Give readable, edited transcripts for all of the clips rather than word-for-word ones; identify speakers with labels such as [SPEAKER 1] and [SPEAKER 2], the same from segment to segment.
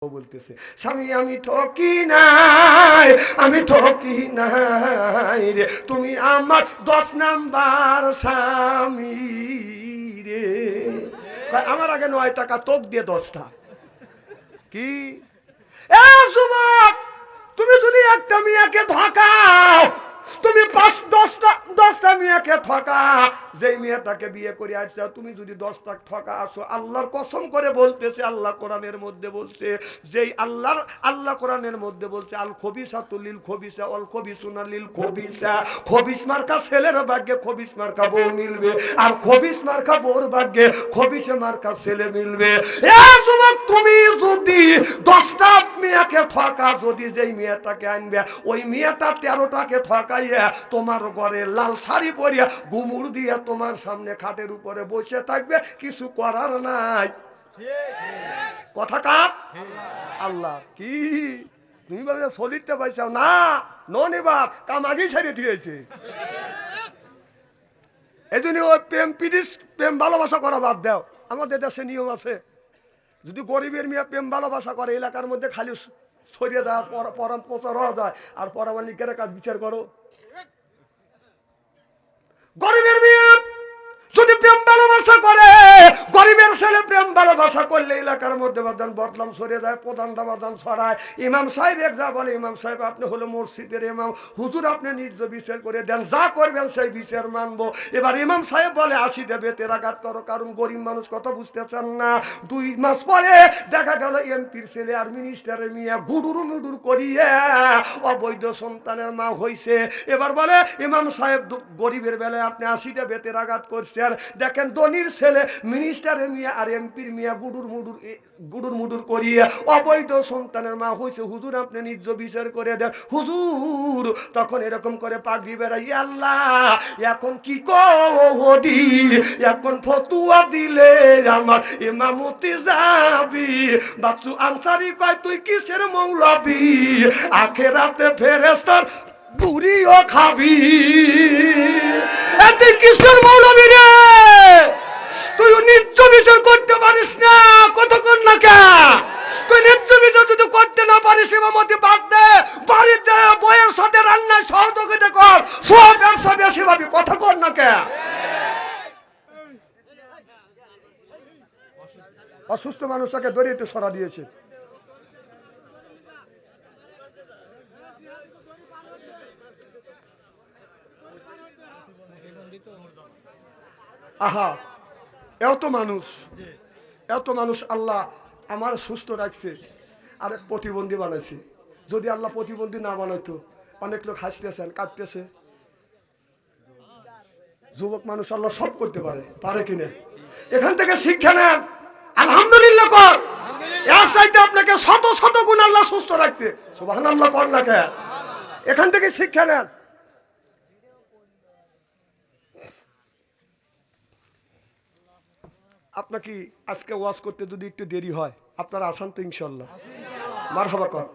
[SPEAKER 1] বলতেছে স্বামী আমি ঠকি নাই, আমি ঠকি নাই রে, তুমি আমার 10 নাম্বার স্বামী রে। আমার আগে 9 টাকা তোক দিয়ে 10টা কি। এ যুবক, তুমি যদি একটা মেয়েকে ঠকাও, তুমি 10টা মেয়েকে ঠকা, যেই মেয়েটাকে বিয়ে করে আসছে তুমি যদি 10টা ঠকা আসো, আল্লাহর কসম করে বলতেছে, আল্লাহ কোরআনের মধ্যে বলছে, যেই আল্লাহ কোরআনের মধ্যে বলছে আল খবিসাতু লিল খবিসা ওয়াল খবিসুনা লিল খবিসা, খবিস মার্কা ছেলের ভাগ্যে খবিস মার্কা বউ মিলবে, আর খবিস মার্কা বউর ভাগ্যে খবিসে মার্কা ছেলে মিলবে। এ যুবক, তুমি যদি 10টা মেয়েকে ঠকা, যদি যেই মেয়েটাকে আনবে ওই মেয়েটা 13টাকে ঠকাইয়া তোমার ঘরে লাল শাড়ি পরিয়া গুমুর দিয়া তোমার সামনে খাটের উপরে বসে থাকবে, কিছু করার নাই। কথা কার? আল্লাহ। কি তুমি ভাবে শরীরটা পাইছাও না? ননি বাপ কাম আগেই ছেড়ে দিয়েছে। এই জন্য ওই প্রেম ভালোবাসা করা বাদ দাও। আমাদের দেশে নিয়ম আছে, যদি গরিবের মেয়ে প্রেম ভালোবাসা করে এলাকার মধ্যে খালি ছড়িয়ে দেওয়া পরাম প্রচার হওয়া যায়, আর পরামালিকের কাজ বিচার করো। গরিবের মেয়ে যদি প্রেম ভালোবাসা করে, গরিবের ছেলে প্রেম ভালোবাসা করলে এলাকার মধ্যে বদলাম ছড়িয়ে যায়, প্রধানটা বাদান ছড়ায়। ইমাম সাহেব এক যা বলে, ইমাম সাহেব আপনি হলো মসজিদের ইমাম, হুজুর আপনি নিজ বিচার করে দেন, যা করবেন সেই বিচার মানবো। এবার ইমাম সাহেব বলে 80 দেবে তেরাঘাত করো, কারণ গরিব মানুষ কথা বুঝতেছেন না। 2 মাস পরে দেখা গেল এমপির ছেলে আর মিনিস্টারের মেয়ে গুডুর মুডুর করিয়ে অবৈধ সন্তানের মা হয়েছে। এবার বলে ইমাম সাহেব গরিবের বেলায় আপনি 80টা বেতের আঘাত করছেন, দেখেন ধনির ছেলে মিনিস্টারের মেয়ে আর এমপির মেয়ে গুডুর মুডুর করিয়ে অবৈধ সন্তানের মা হয়েছে, হুজুর আপনি নিজ বিচার করে দেন। হুজুর তখন এরকম করে পাগড়ি বেড়াই, আল্লাহ এখন কি করি, এখন ফতুয়া দিলে আমার ইমামতি যাবি। বাচ্চু আনসারি কয় তুই কিসের মৌলবি, আখেরাতে ফেরেশতার বুড়িও খাবি। এতে কিসের মৌলবি রে? তুই নিত্য বিচার করতে পারিস না, কতক্ষণ না কে? তুই নিত্য বিচার যদি করতে না পারিস, ইমামতি বাদ দে, বাড়িতে বইয়ের সাথে রান্নায় সহযোগিতা কর, সব ব্যবসা বেশি ভাবি, কথা কর না কে? অসুস্থ মানুষটাকে দরিদ্র সরা দিয়েছে। আহা, এত মানুষ আল্লাহ আমার সুস্থ রাখছে, আর প্রতিবন্ধী বানাইছে। যদি আল্লাহ প্রতিবন্ধী না বানাইতো, অনেক লোক হাসতেছেন, কাঁদতেছে। যুবক মানুষ আল্লাহ সব করতে পারে কিনা? এখান থেকে শিক্ষা নেন, আলহামদুলিল্লাহ কর। এর চাইতে আপনাকে শত শত গুণ আল্লাহ সুস্থ রাখছে, সুবহানাল্লাহ কর না কে? এখান থেকে শিক্ষা নেন। আপনাকে আজকে ওয়াজ করতে যদি একটু দেরি হয়, আপনারা আসান তো ইনশাল্লাহ? মারহাবা কর।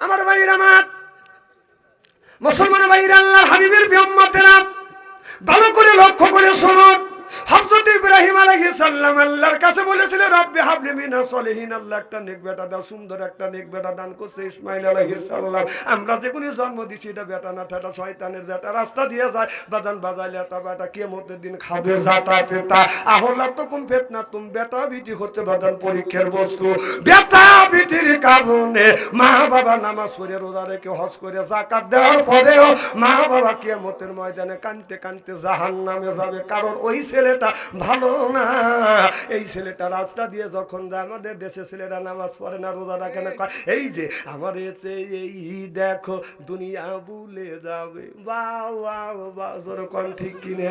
[SPEAKER 1] আমার ভাইরা, আমার মুসলমান ভাইরা, আল্লাহর হাবিবের উম্মতেরা, ভালো করে লক্ষ্য করে শুনুন। হযরত ইব্রাহিম আলাইহিস সালাম আল্লাহর কাছে বলেছিলেন, রব্বি হাবলি মিনাস সলিহিন, আল্লাহ একটা নেক বেটা দাও। সুন্দর একটা নেক বেটা দান করছে ইসমাঈল আলাইহিস সালাম। আমরা যে কোনো জন্ম দিছি, এটা বেটা না ঠেটা শয়তানের যেটা রাস্তা দিয়ে যায়, বাজান বাজাইলে এটা বেটা কিয়ামতের দিন খাবে জাতা পেতা। আহলা তুকুম ফিতনা, তুমি বেটা বিটি হচ্ছে বাজান পরীক্ষার বস্তু। বেটা বিটির কারণে মা বাবা নামাজ পড়ে রোজা রেখে হজ করে যাকাত দেওয়ার পরেও মা বাবা কিয়ামতের ময়দানে কাঁদতে কাঁদতে জাহান্নামে যাবে, কারণ ওই ছেলেটা ভালো না। এই ছেলেটা রাস্তা দিয়ে যখন যায়, আমাদের দেশে ছেলেরা নামাজ পড়ে না, রোজা রাখে না, এই যে আমার এসে এই দেখো দুনিয়া ভুলে যাবে, বাবা ঠিক কিনে।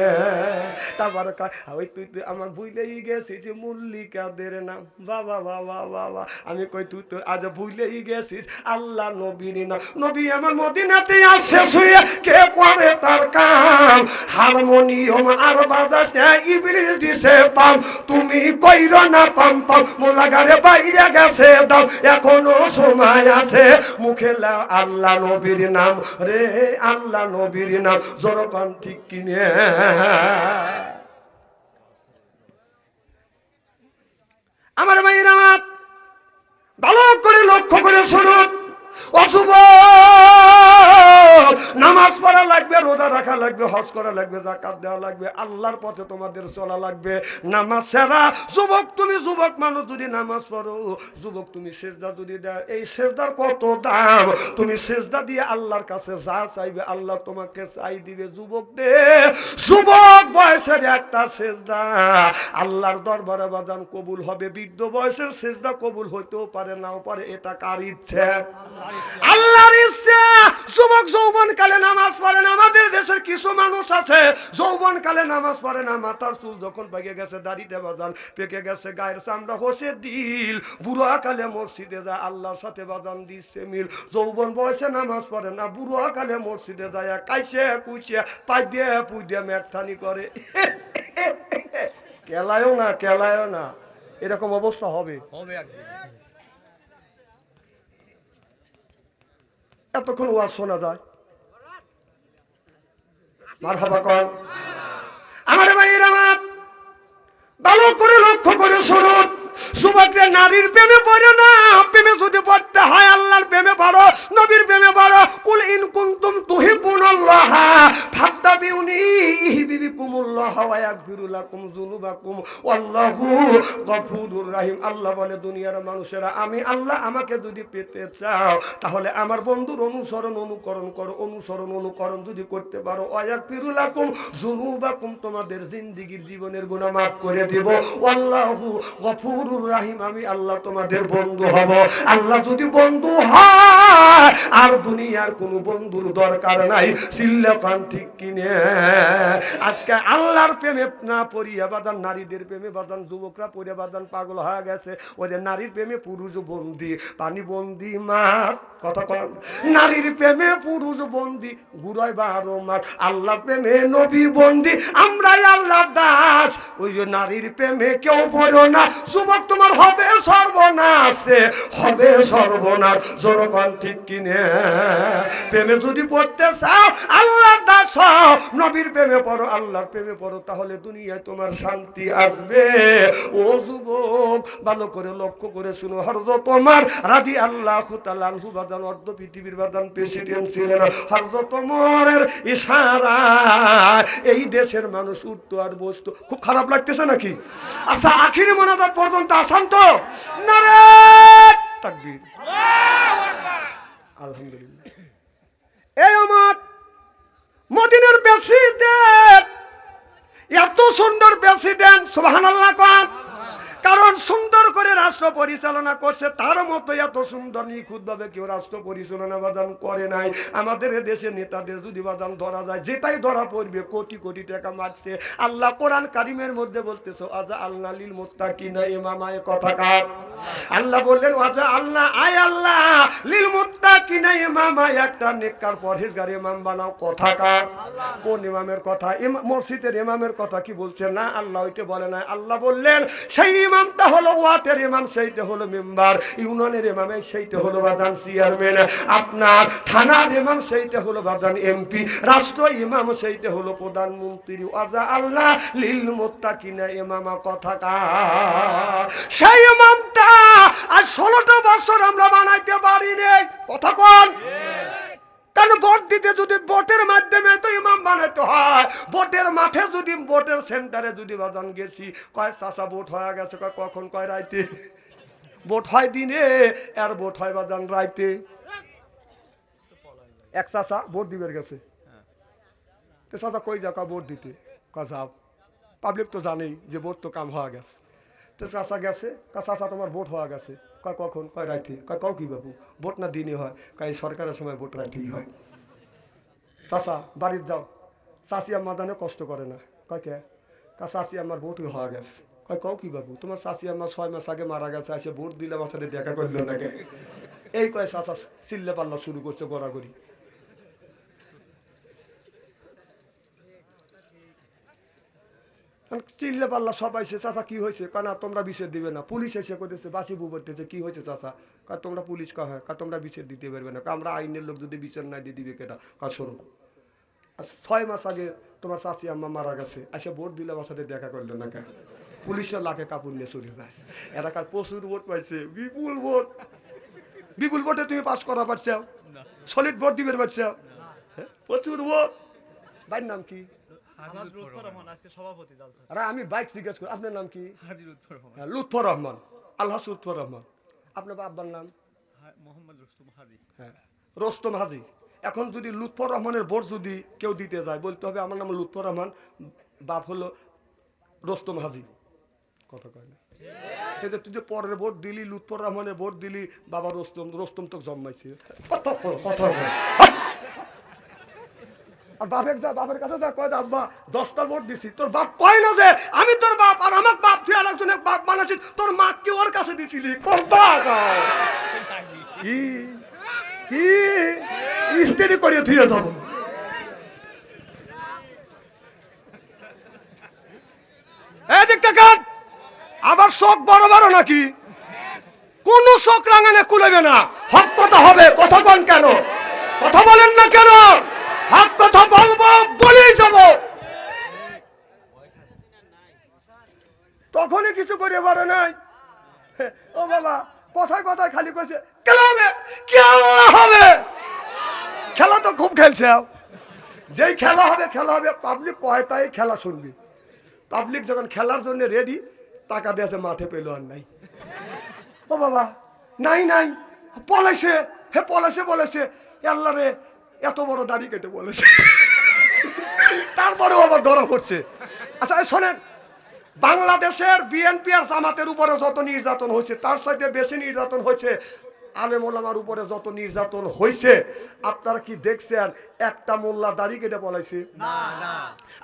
[SPEAKER 1] তারপরে ওই তুই আমার ভুলেই গেছিস যে মল্লিকাদের নাম, বাবা বাবা বাবা। আমি কই তুই তো আজ ভুলেই গেছিস আল্লাহ নবীর নাম। নবী আমার মদিনাতে আসে শুয়ে, কে করে তার কাম, হারমোনিয়াম আর বাজাস না, ইবলিস দিছে পাম, তুমি কইরো না পাম পাম, মোল্লাগারে বাইরে গেছে দাও, এখনো সময় আছে, মুখে লাও আল্লাহ নবীর নাম রে, আল্লাহ নবীর নাম, জোরকান ঠিক কিনে। আমার ভাইয়ের আমার ভালো করে লক্ষ্য করে শুনুন, অশুভ নামাজ পড়া লাগবে, রোজা রাখা লাগবে, হজ করা লাগবে, যাকাত দেওয়া লাগবে, আল্লাহর পথে তোমাদের চলা লাগবে। নামাজ ছাড়া যুবক, তুমি যুবক মানুষ যদি নামাজ পড়ো, যুবক তুমি সেজদা যদি দাও, এই সেজদার কত দাম, তুমি সেজদা দিয়ে আল্লাহর কাছে যা চাইবে আল্লাহ তোমাকে চাই দিবে। যুবক দে, যুবক বয়সের একটা সেজদা আল্লাহর দরবারে বাজান কবুল হবে, বৃদ্ধ বয়সের সেজদা কবুল হইতেও পারে, নাও পারে, এটা কার ইচ্ছে? আল্লাহর ইচ্ছা। যুবক যৌবন কালে নামাজ পড়ে না। আমাদের দেশের কিছু মানুষ আছে যৌবন কালে নামাজ পড়ে না, মাথার চুল যখন পেকে গেছে, দাড়িতে বাজান পেকে গেছে, গায়ের চামড়া হসে দিল, বুড়া কালে মসজিদে যায়, আল্লাহর সাথে বাজান দিচ্ছে মিল। যৌবন বয়সে নামাজ পড়ে না, বুড়া কালে মসজিদে যায়, কাইছে কুইছে পাই দিয়ে পুই দিয়ে মেঘটানি করে, কেলায়ও না, কেলায়ও না, এরকম অবস্থা হবে। এতক্ষণ ওয়াজ শোনা যায়, মারহাবা কর। আমার ভাইয়ের আমার ভালো করে লক্ষ্য করে শুনুন, যুবকরা নারীর প্রেমে পড়ে না। প্রেমে যদি পড়তে হয় আল্লাহর প্রেমে পড়ো, নবীর প্রেমে পড়ো। কুল ইন কুনতুম তুহিব্বুনাল্লাহ ফাত্তাবিউনি ইউহিব্বুকুমুল্লাহ ওয়া ইয়াগফিরু লাকুম যুনুবাকুম ওয়াল্লাহু গফুরুর রহিম। আল্লাহ বলে, দুনিয়ার মানুষেরা, আমি আল্লাহ আমাকে যদি পেতে চাও তাহলে আমার বন্ধুর অনুসরণ অনুকরণ করো, অনুসরণ অনুকরণ যদি করতে পারো, ওয়া ইয়াগফিরু লাকুম যুনুবাকুম, তোমাদের জিন্দেগীর জীবনের গুনাহ মাফ করে দেব, ওয়াল্লাহু গফুরুর রহিম, আমি আল্লাহ তোমাদের বন্ধু হব। আল্লাহ যদি বন্ধু হয় আর দুনিয়ার কোনো বন্ধুর দরকার নাই, চিল্লাপান ঠিক কিনে। আজকে আল্লাহর প্রেমে না পড়িয়া বাদান, নারীদের প্রেমে বাদান যুবকরা পড়িয়া বাদান পাগল হয়ে গেছে। ওদের নারীর প্রেমে পুরুষ বন্দি, পানি বন্দি, মাছ কথা কন, নারীর প্রেমে পুরুষ বন্দি, গুড়ায় 12 মাস। আল্লাহর প্রেমে নবী বন্দি, আমরাই আল্লাহর দাস। ওই যে নারীর প্রেমে কেউ পড়ো না, যুবক তোমার হবে সর্বনাশ, হবে সর্বনাশ, জনগণ ঠিক কিনে। প্রেমে যদি পড়তে চাও আল্লাহর দাস হও, নবীর প্রেমে পড়ো, আল্লাহর প্রেমে পড়ো, তাহলে দুনিয়ায় তোমার শান্তি আসবে। ও যুবক ভালো করে লক্ষ্য করে শুনো, হযরত ওমর রাদিয়াল্লাহু তাআলা আনহু বাদান অর্ধ পৃথিবীর বাদান প্রেসিডেন্ট ছিলেন। হযরত ওমরের ইশারা এই দেশের মানুষ উঠতো আর বসতো। খুব খারাপ লাগতেছে নাকি? আচ্ছা, আখিরি মোনাজাত পর্যন্ত আসান তো? নারে তাকবীর, আলহামদুলিল্লাহ। এই ওমর মদিনার প্রেসিডেন্ট, এত সুন্দর প্রেসিডেন্ট, সুবহানাল্লাহ কোন। কারণ সুন্দর করে রাষ্ট্র পরিচালনা করছে, তার মতো এত সুন্দর নিখুঁতভাবে কেউ রাষ্ট্র পরিচালনা বাদান করে নাই। আমাদের দেশের নেতাদের যদি বাদান ধরা যায়, যেটাই ধরা পড়বে কোটি কোটি টাকা মারছে। আল্লাহ কোরআন কারিমের মধ্যে বলতেছে, আজা আল্লাহ লিল মুত্তাকিনা ইমামা, এ কথা কার? আল্লাহ বললেন, আজা আল্লাহ, আয় আল্লাহ লিল মুত্তাকিনা ইমামা, একটা নেককার পরহেজগার ইমাম বানাও, কথা কার? কোন ইমামের কথা? মসজিদের ইমামের কথা কি বলছে? না, আল্লাহ ওইটা বলে না। আল্লাহ বললেন, সেই ইমামটা হলো ওয়াটের ইমাম, সেইটা হলো মেম্বার, ইউনিয়নের ইমাম সেইটা হলো বাদান চেয়ারম্যান, আপনার থানার ইমাম সেইটা হলো বাদান এমপি, রাষ্ট্র ইমাম সেইটা হলো প্রধানমন্ত্রী। আজা আল্লাহ লিল মুত্তাকিনা ইমামা, কথা কার? সেই ইমামটা আজ 16টা বছর আমরা বানাইতে পারিনি, কথা কোন? কারণ ভোট দিতে যদি ভোটের মাধ্যমে তো ইমাম বানাইতে হয়, ভোটের মাঠে যদি, ভোটের সেন্টারে যদি বাদান গেছি, কয় চাষা ভোট হয়ে গেছে, কয় কখন, কয় রাইতে। ভোট হয় দিনে আর ভোট হয় বাদান রাইতে। এক চাষা ভোট দিবে গেছে, তো চাষা কই যাও, ভোট দিতে, কয় যাও। পাবলিক তো জানেই যে ভোট তো কাম হয়ে গেছে। তো চাষা গেছে, কয় চাষা তোমার ভোট হয়ে গেছে, কয় কখন, কয় রাইতে, কয় কও কি বাবু, ভোট না দিনে হয়, কয় সরকারের সময় ভোট রাইতেই হয়। চাষা বাড়ির যাও, চাষি আম্মা দানে কষ্ট করে না, কয় কে, তা চাষি আমার ভোট হয়ে গেছে, কয় কও কি বাবু, তোমার চাষি আম্মা 6 মাস আগে মারা গেছে, এসে ভোট দিলে আমার সাথে দেখা করলো না কে? এই কয় চাষা চিল্লে পাল্লা শুরু করছে, গড়াগড়ি। চিল্লে পাল্লা সবাই সে, চাচা কি হয়েছে? কানা তোমরা বিচার দিবে না, পুলিশ এসে করতেছে, বাসি বউ করতেছে, কি হয়েছে চাচা? কার তোমরা পুলিশ কা হয়, কার তোমরা বিচার দিতে পারবে না, আমরা আইনের লোক, যদি বিচার না দিয়ে দিবে কেটা? কার শোনো, 6 মাস আগে তোমার চাচি আম্মা মারা গেছে, এসে ভোট দিলে আমার সাথে দেখা করলো না কে? পুলিশের লাখে কাপড় নিয়ে চলে যায়। এলাকার প্রচুর ভোট পাইছে, বিপুল ভোট। বিপুল ভোটে তুমি পাস করা পারছো, সলিড ভোট দিবে পারছো, প্রচুর ভোট। ভাইয়ের নাম কি? আরে আমি বাইক জিজ্ঞেস করি, আপনার নাম কি? লুৎফর রহমান। আল্লাহ লুৎফর রহমান। আপনার আব্বার নাম? হ্যাঁ, রোস্তম হাজি। এখন যদি লুৎফর রহমানের ভোট যদি কেউ দিতে যায়, বলতে হবে আমার নাম লুৎফর রহমান, বাপ হলো রোস্তম হাজি। কথা কয় না? তুই যে পরের ভোট দিলি, লুৎফর রহমানের ভোট দিলি, বাবা রোস্তম, রোস্তম তো জন্মাইছে। কথা কথা আর বাপের যা, বাপের কাছে যা কয়, আব্বা 10টা ভোট দিছি। তোর বাপ কয় না যে আমি তোর বাপ, আর আমার বাপ তুই আর একজনের বাপ বানাচ্ছিস, তোর মা কি ওর কাছে দিছিলি? কি কি স্ত্রী করে ধুয়ে যাবো। আবার শোক বড় বড় নাকি? কোন শোক রাঙানে কুলেবে না। হক কথা হবে, কথা বল কেন? কথা বলেন না কেন? হক কথা বলবো, বলেই যাব। তখনই কিছু করে পারে নাই। ও বাবা, কথায় কথায় খালি কইছে খেলা হবে, খেলা হবে। খেলা তো খুব খেলছে, যেই খেলা হবে খেলা হবে, পাবলিক কয় তাই খেলা শুনবি। পাবলিক যখন খেলার জন্য রেডি, টাকা দিয়েছে, মাঠে পেল আর নাই। ও বাবা, নাই নাই, পলাইছে, হে পলাইছে, বলেছে আল্লাহ রে এত বড় দাড়ি কেটে বলেছে। তারপরেও আবার ধরা পড়ছে। আচ্ছা শোনেন, বাংলাদেশের বিএনপি আর জামাতের উপরে যত নির্যাতন হয়েছে, তার সাথে বেশি নির্যাতন হয়েছে আলেম ওলামার উপরে যত নির্যাতন হয়েছে। আপনারা কি দেখছেন একটা মোল্লা দাড়ি কেটে পলাইছে?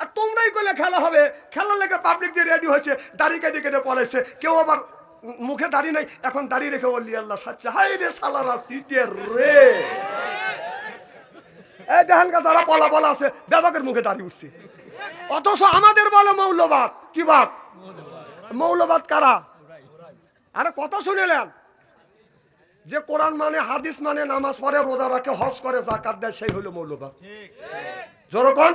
[SPEAKER 1] আর তোমরাই কইলে খেলা হবে, খেলার লেগে পাবলিক যে রেডি হয়েছে, দাড়ি কেটে কেটে পলাইছে। কেউ আবার মুখে দাড়ি নাই, এখন দাড়ি রেখে বললি আল্লাহ সাচ্চা। হাই রে সালারা সিটের রে, এই দেখেন যারা পলা পলা আছে, ব্যাপকের মুখে দাড়ি উঠছে। অথচ আমাদের বলে মৌলবাদ। কি বাদ? মৌলবাদ কারা? আরে কথা শুনেলেন যে কোরআন মানে, হাদিস মানে, নামাজ পড়ে, রোজা রাখে, হজ করে, যাকাত দেয়, সেই হলো মৌলবাদ। যেরকম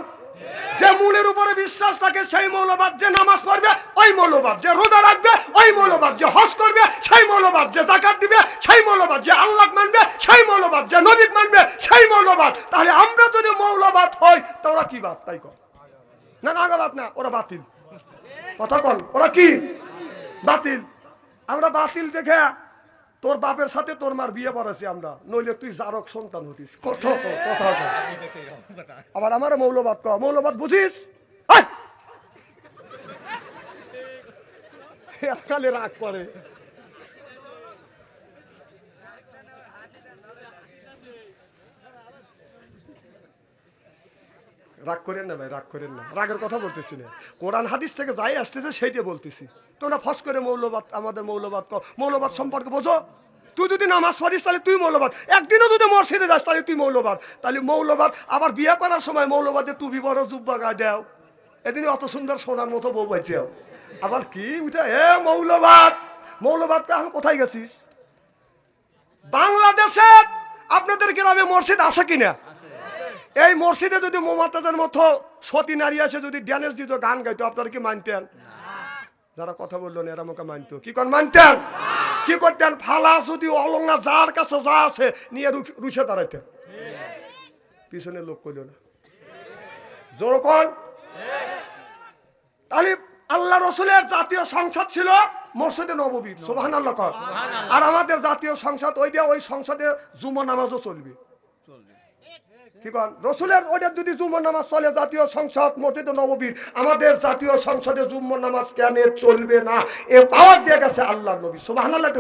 [SPEAKER 1] যে মূলের উপরে বিশ্বাস থাকে সেই মৌলবাদ, যে নামাজ পড়বে ওই মৌলবাদ, যে রোজা রাখবে ওই মৌলবাদ, যে হজ করবে সেই মৌলবাদ, যে যাকাত দিবে সেই মৌলবাদ, যে আল্লাহ মানবে সেই মৌলবাদ, যে নবী মানবে সেই মৌলবাদ। তাহলে আমরা যদি মৌলবাদ হই, তা ওরা কি বাদ? তাই কর না, নাগাবাদ না, ওরা বাতিল। কথা কন, ওরা কি বাতিল? আমরা বাতিল দেখে তোর বাপের সাথে তোর মার বিয়ে পড়াছি আমরা, নইলে তুই জারক সন্তান হতিস। কথা কথা আবার আমার মৌলবাদ ক, মৌলবাদ বুঝিস? কালে রাগ করে। রাগ করেন না ভাই, রাগ করেন না, রাগের কথা বলতেছি না। কোরআন হাদিস থেকে যাই আসতেছে সেইটা বলতেছি। তোমরা ফস করে মৌলবাদ, আমাদের মৌলবাদ কর। মৌলবাদ সম্পর্কে বোঝো? তুই যদি নামাজ পড়িস তাহলে তুই মৌলবাদ, একদিনও যদি মসজিদে যাস তাহলে তুই মৌলবাদ। তাহলে মৌলবাদ। আবার বিয়ে করার সময় মৌলবাদে টুপি বড়, জুব্বা গায়ে দেও, এদিন অত সুন্দর সোনার মতো বউ পাইছে। আবার কি উঠে এ মৌলবাদ। মৌলবাদ এখন কোথায় গেছিস? বাংলাদেশে আপনাদের গ্রামে মসজিদ আছে কিনা? এই মসজিদে যদি মোমাতাদের মতো সতী নারী আসে, যদি ড্যান্স দিত, গান গাইতো, আপনারা কি মানতেন? যারা কথা বললো না এরা মুখে মানতো। কি কর মানতেন? কি করতেন? ফালা যদি অলঙ্গা যার কাছে যা আছে নিয়ে রুষে দাঁড়াইতেন। পিছনে লোক কইল না। যখন তাহলে আল্লাহ রসুলের জাতীয় সংসদ ছিল মসজিদে নববী, সুবহানাল্লাহ কর। আর আমাদের জাতীয় সংসদ ওই সংসদে জুমা নামাজও চলবে। কি কন? রসুলের ওইটা যদি জুম্মার নামাজ চলে, জাতীয় সংসদ মসজিদে নববীর, আমাদের জাতীয় সংসদে জুম্মার নামাজ কেন চলবে না? এ পাওয়ার দিয়ে গেছে আল্লাহর নবী, সুবহানাল্লাহ।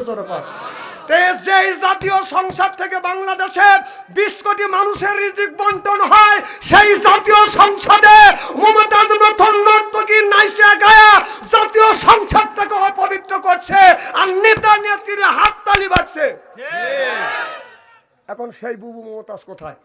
[SPEAKER 1] যেই জাতীয় সংসদ থেকে বাংলাদেশের 20 কোটি মানুষের রিজিক বন্টন হয়, সেই জাতীয় সংসদে মমতাজ নর্তকী নাইসা গায়া জাতীয় সংসদ থেকে অপবিত্র করছে, আর নেতা নেত্রীরা হাততালি বাজছে। এখন সেই বুবু মমতাজ কোথায়?